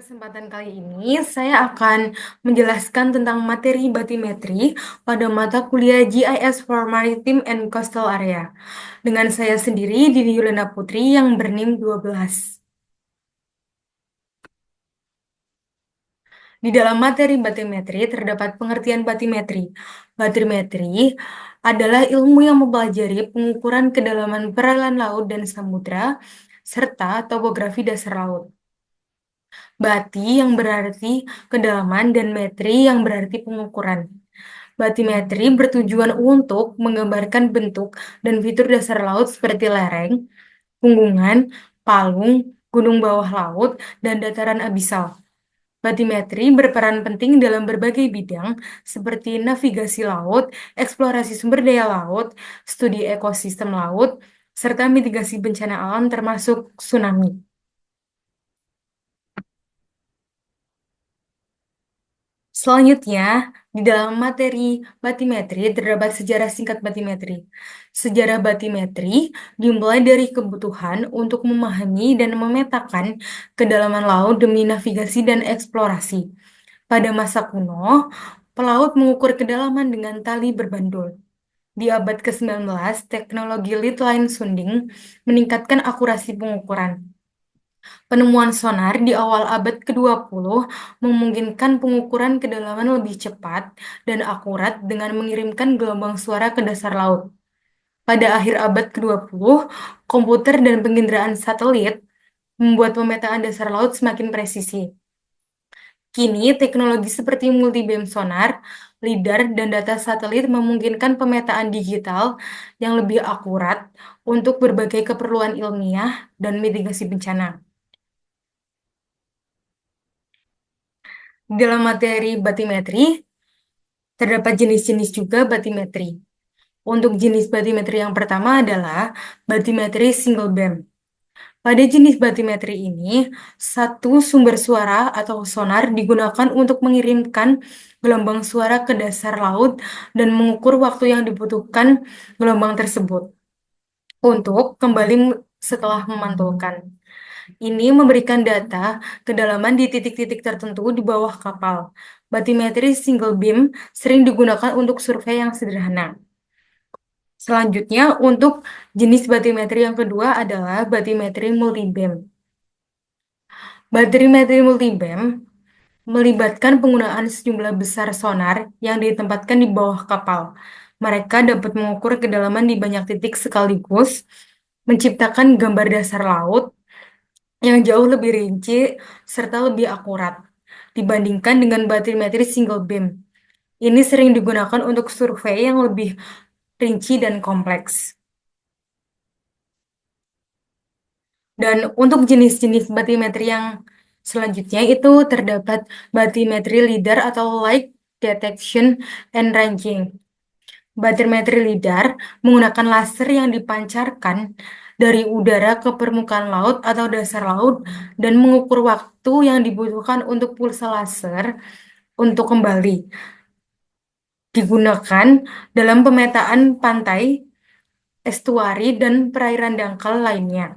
Kesempatan kali ini saya akan menjelaskan tentang materi batimetri pada mata kuliah GIS for Maritime and Coastal Area. Dengan saya sendiri, Dini Yulena Putri yang berNIM 12. Di dalam materi batimetri terdapat pengertian batimetri. Batimetri adalah ilmu yang mempelajari pengukuran kedalaman perairan laut dan samudra serta topografi dasar laut. Bati yang berarti kedalaman dan metri yang berarti pengukuran. Batimetri bertujuan untuk menggambarkan bentuk dan fitur dasar laut seperti lereng, punggungan, palung, gunung bawah laut, dan dataran abisal. Batimetri berperan penting dalam berbagai bidang seperti navigasi laut, eksplorasi sumber daya laut, studi ekosistem laut, serta mitigasi bencana alam termasuk tsunami. Selanjutnya, di dalam materi batimetri terdapat sejarah singkat batimetri. Sejarah batimetri dimulai dari kebutuhan untuk memahami dan memetakan kedalaman laut demi navigasi dan eksplorasi. Pada masa kuno, pelaut mengukur kedalaman dengan tali berbandul. Di abad ke-19, teknologi lead line sounding meningkatkan akurasi pengukuran. Penemuan sonar di awal abad ke-20 memungkinkan pengukuran kedalaman lebih cepat dan akurat dengan mengirimkan gelombang suara ke dasar laut. Pada akhir abad ke-20, komputer dan penginderaan satelit membuat pemetaan dasar laut semakin presisi. Kini, teknologi seperti multi-beam sonar, LIDAR, dan data satelit memungkinkan pemetaan digital yang lebih akurat untuk berbagai keperluan ilmiah dan mitigasi bencana. Dalam materi batimetri, terdapat jenis-jenis juga batimetri. Untuk jenis batimetri yang pertama adalah batimetri single beam. Pada jenis batimetri ini, satu sumber suara atau sonar digunakan untuk mengirimkan gelombang suara ke dasar laut dan mengukur waktu yang dibutuhkan gelombang tersebut untuk kembali setelah memantulkan. Ini memberikan data kedalaman di titik-titik tertentu di bawah kapal. Batimetri single beam sering digunakan untuk survei yang sederhana. Selanjutnya, untuk jenis batimetri yang kedua adalah batimetri multi-beam. Batimetri multi-beam melibatkan penggunaan sejumlah besar sonar yang ditempatkan di bawah kapal. Mereka dapat mengukur kedalaman di banyak titik sekaligus, menciptakan gambar dasar laut yang jauh lebih rinci serta lebih akurat dibandingkan dengan batimetri single beam. Ini sering digunakan untuk survei yang lebih rinci dan kompleks. Dan untuk jenis-jenis batimetri yang selanjutnya itu terdapat batimetri LIDAR atau Light Detection and Ranging. Batimetri LIDAR menggunakan laser yang dipancarkan dari udara ke permukaan laut atau dasar laut dan mengukur waktu yang dibutuhkan untuk pulsa laser untuk kembali. Digunakan dalam pemetaan pantai, estuari, dan perairan dangkal lainnya.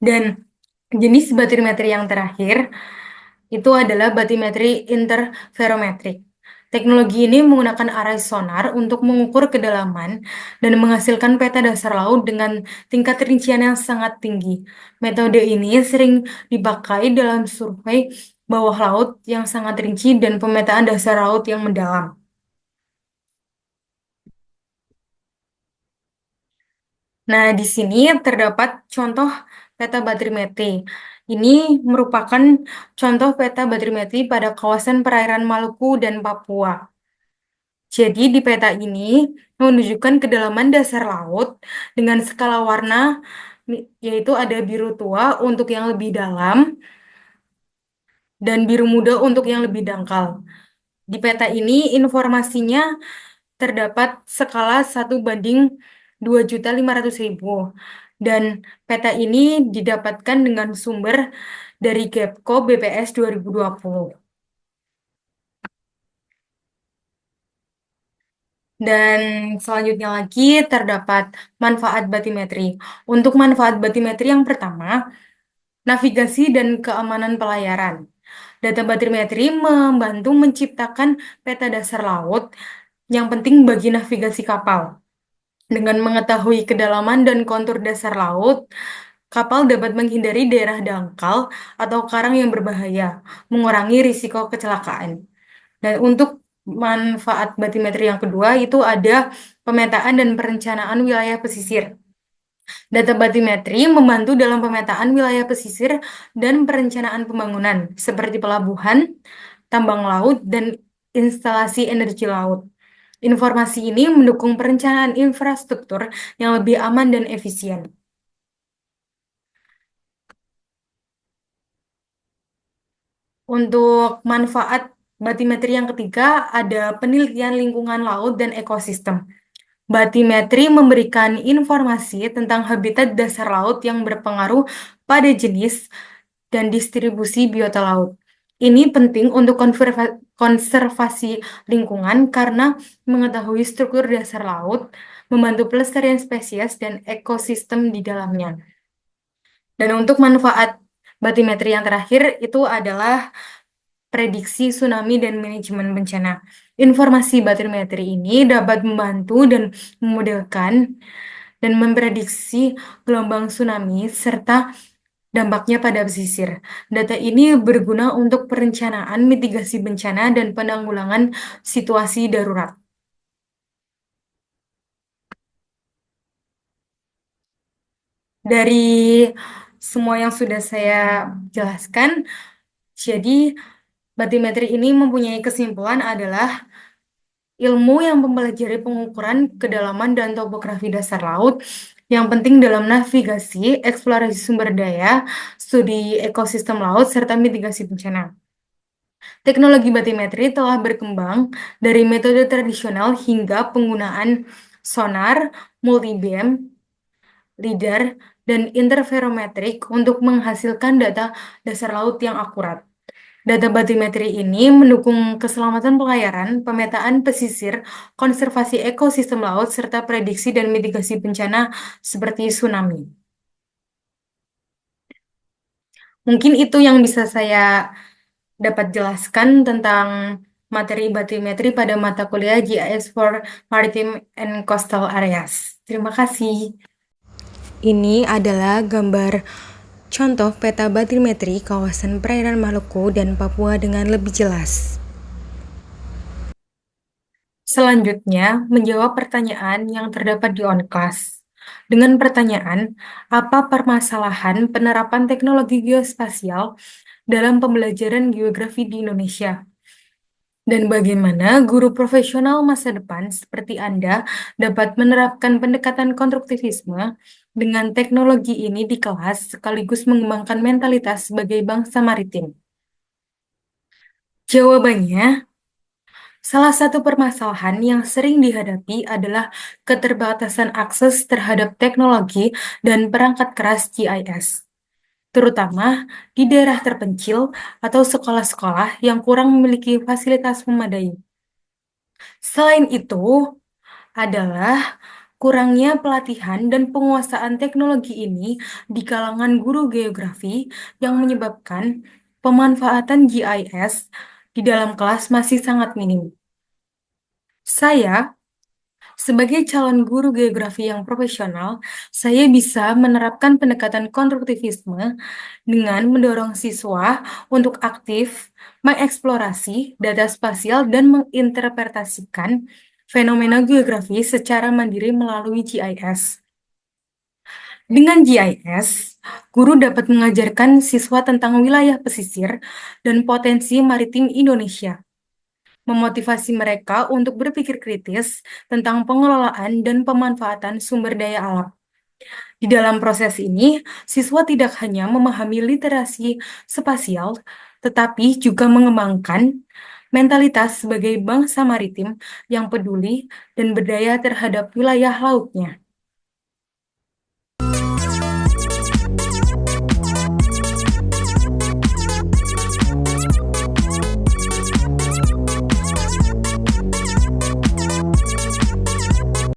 Dan jenis batimetri yang terakhir itu adalah batimetri interferometrik. Teknologi ini menggunakan array sonar untuk mengukur kedalaman dan menghasilkan peta dasar laut dengan tingkat rincian yang sangat tinggi. Metode ini sering dipakai dalam survei bawah laut yang sangat rinci dan pemetaan dasar laut yang mendalam. Nah, di sini terdapat contoh peta batrimetri. Ini merupakan contoh peta batrimetri pada kawasan perairan Maluku dan Papua. Jadi di peta ini menunjukkan kedalaman dasar laut dengan skala warna, yaitu ada biru tua untuk yang lebih dalam dan biru muda untuk yang lebih dangkal. Di peta ini informasinya terdapat skala 1:2.500.000 dan peta ini didapatkan dengan sumber dari Gapco BPS 2020. Dan selanjutnya lagi terdapat manfaat batimetri. Untuk manfaat batimetri yang pertama, navigasi dan keamanan pelayaran. Data batimetri membantu menciptakan peta dasar laut yang penting bagi navigasi kapal. Dengan mengetahui kedalaman dan kontur dasar laut, kapal dapat menghindari daerah dangkal atau karang yang berbahaya, mengurangi risiko kecelakaan. Dan untuk manfaat batimetri yang kedua itu ada pemetaan dan perencanaan wilayah pesisir. Data batimetri membantu dalam pemetaan wilayah pesisir dan perencanaan pembangunan, seperti pelabuhan, tambang laut, dan instalasi energi laut. Informasi ini mendukung perencanaan infrastruktur yang lebih aman dan efisien. Untuk manfaat batimetri yang ketiga, ada penelitian lingkungan laut dan ekosistem. Batimetri memberikan informasi tentang habitat dasar laut yang berpengaruh pada jenis dan distribusi biota laut. Ini penting untuk konservasi lingkungan karena mengetahui struktur dasar laut, membantu pelestarian spesies dan ekosistem di dalamnya. Dan untuk manfaat batimetri yang terakhir itu adalah prediksi tsunami dan manajemen bencana. Informasi batimetri ini dapat membantu dan memudahkan dan memprediksi gelombang tsunami serta dampaknya pada pesisir. Data ini berguna untuk perencanaan mitigasi bencana dan penanggulangan situasi darurat. Dari semua yang sudah saya jelaskan, jadi batimetri ini mempunyai kesimpulan adalah ilmu yang mempelajari pengukuran kedalaman dan topografi dasar laut yang penting dalam navigasi, eksplorasi sumber daya, studi ekosistem laut, serta mitigasi bencana. Teknologi batimetri telah berkembang dari metode tradisional hingga penggunaan sonar, multibeam, lidar, dan interferometrik untuk menghasilkan data dasar laut yang akurat. Data batimetri ini mendukung keselamatan pelayaran, pemetaan pesisir, konservasi ekosistem laut, serta prediksi dan mitigasi bencana seperti tsunami. Mungkin itu yang bisa saya dapat jelaskan tentang materi batimetri pada mata kuliah GIS for Maritime and Coastal Areas. Terima kasih. Ini adalah gambar contoh peta batimetri kawasan perairan Maluku dan Papua dengan lebih jelas. Selanjutnya, menjawab pertanyaan yang terdapat di OnClass. Dengan pertanyaan, apa permasalahan penerapan teknologi geospasial dalam pembelajaran geografi di Indonesia? Dan bagaimana guru profesional masa depan seperti Anda dapat menerapkan pendekatan konstruktivisme dengan teknologi ini di kelas sekaligus mengembangkan mentalitas sebagai bangsa maritim? Jawabannya, salah satu permasalahan yang sering dihadapi adalah keterbatasan akses terhadap teknologi dan perangkat keras GIS, terutama di daerah terpencil atau sekolah-sekolah yang kurang memiliki fasilitas memadai. Selain itu, adalah kurangnya pelatihan dan penguasaan teknologi ini di kalangan guru geografi yang menyebabkan pemanfaatan GIS di dalam kelas masih sangat minim. Saya, sebagai calon guru geografi yang profesional, saya bisa menerapkan pendekatan konstruktivisme dengan mendorong siswa untuk aktif mengeksplorasi data spasial dan menginterpretasikan fenomena geografi secara mandiri melalui GIS. Dengan GIS, guru dapat mengajarkan siswa tentang wilayah pesisir dan potensi maritim Indonesia, memotivasi mereka untuk berpikir kritis tentang pengelolaan dan pemanfaatan sumber daya alam. Di dalam proses ini, siswa tidak hanya memahami literasi spasial, tetapi juga mengembangkan mentalitas sebagai bangsa maritim yang peduli dan berdaya terhadap wilayah lautnya.